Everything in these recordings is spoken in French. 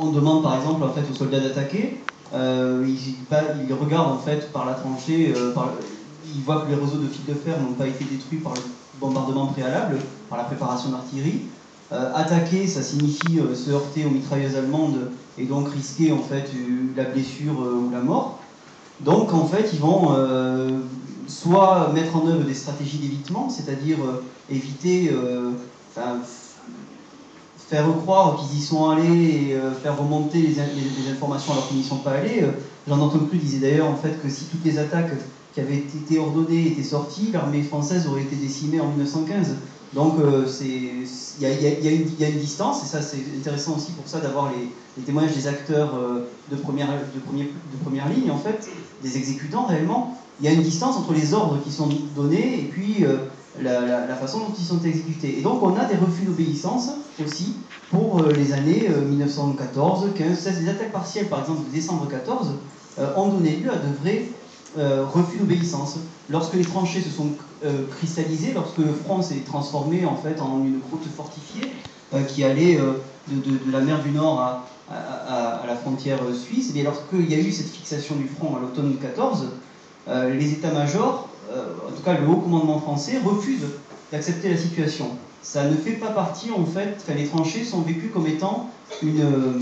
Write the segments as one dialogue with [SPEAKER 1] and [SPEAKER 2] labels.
[SPEAKER 1] on demande par exemple en fait, aux soldats d'attaquer, ils regardent en fait par la tranchée, ils voient que les réseaux de fils de fer n'ont pas été détruits par le bombardement préalable, par la préparation d'artillerie. Attaquer, ça signifie se heurter aux mitrailleuses allemandes et donc risquer en fait la blessure ou la mort. Donc en fait, ils vont soit mettre en œuvre des stratégies d'évitement, c'est-à-dire éviter, faire croire qu'ils y sont allés et faire remonter les informations alors qu'ils n'y sont pas allés. Jean d'Anton Clus disait d'ailleurs en fait que si toutes les attaques qui avaient été ordonnées étaient sorties, l'armée française aurait été décimée en 1915. Donc il y a une distance, et ça c'est intéressant aussi pour ça d'avoir les témoignages des acteurs de première ligne, en fait, des exécutants réellement. Il y a une distance entre les ordres qui sont donnés et puis la façon dont ils sont exécutés. Et donc on a des refus d'obéissance aussi pour les années 1914, 15, 16. Les attaques partielles, par exemple, de décembre 14, ont donné lieu à de vrais refus d'obéissance. Lorsque les tranchées se sont cristallisées, lorsque le front s'est transformé en fait en une croûte fortifiée qui allait de la mer du Nord à la frontière suisse, et bien lorsqu'il y a eu cette fixation du front à l'automne 14, les états-majors, en tout cas le haut commandement français, refusent d'accepter la situation. Ça ne fait pas partie, en fait, les tranchées sont vécues comme étant une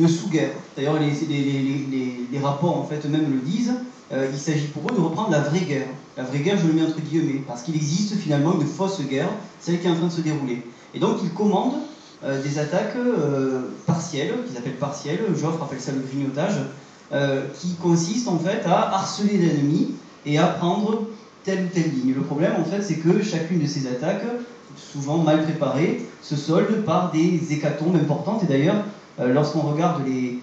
[SPEAKER 1] sous-guerre. D'ailleurs, les rapports, en fait, eux-mêmes le disent, il s'agit pour eux de reprendre la vraie guerre. La vraie guerre, je le mets entre guillemets, parce qu'il existe finalement une fausse guerre, celle qui est en train de se dérouler. Et donc, ils commandent des attaques partielles, qu'ils appellent partielles, Joffre appelle ça le grignotage, qui consiste en fait à harceler l'ennemi et à prendre telle ou telle ligne. Le problème, en fait, c'est que chacune de ces attaques, souvent mal préparées, se solde par des hécatombes importantes. Et d'ailleurs, lorsqu'on regarde les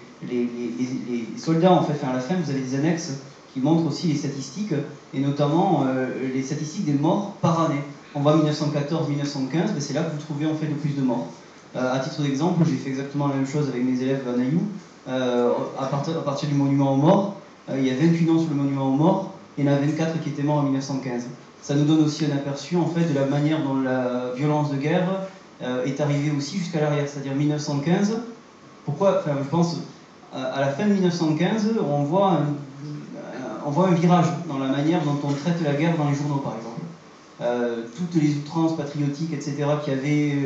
[SPEAKER 1] soldats, en fait, à la fin, vous avez des annexes qui montrent aussi les statistiques, et notamment les statistiques des morts par année. On voit 1914-1915, mais c'est là que vous trouvez en fait le plus de morts. À titre d'exemple, j'ai fait exactement la même chose avec mes élèves à Naïou. À partir du monument aux morts, il y a 28 noms sur le monument aux morts, et il y en a 24 qui étaient morts en 1915. Ça nous donne aussi un aperçu en fait de la manière dont la violence de guerre est arrivée aussi jusqu'à l'arrière, c'est-à-dire 1915. Pourquoi, je pense, à la fin de 1915, on voit un virage dans la manière dont on traite la guerre dans les journaux, par exemple. Toutes les outrances patriotiques, etc., qui avaient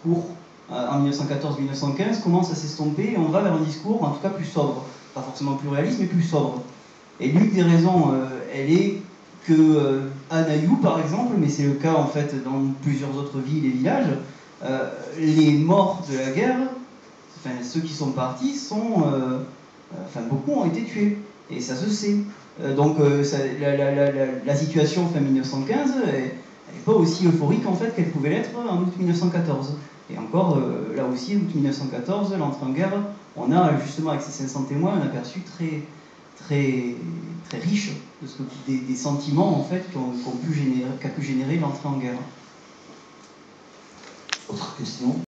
[SPEAKER 1] cours en 1914-1915 commencent à s'estomper, et on va vers un discours, en tout cas plus sobre. Pas forcément plus réaliste, mais plus sobre. Et l'une des raisons, elle est que à Naïou, par exemple, mais c'est le cas en fait dans plusieurs autres villes et villages, les morts de la guerre, ceux qui sont partis, beaucoup ont été tués. Et ça se sait. Donc la situation fin 1915, elle n'est pas aussi euphorique en fait qu'elle pouvait l'être en août 1914. Et encore, là aussi, août 1914, l'entrée en guerre, on a justement avec ces 500 témoins un aperçu très riche des sentiments en fait qu'a pu générer l'entrée en guerre.
[SPEAKER 2] Autre question ?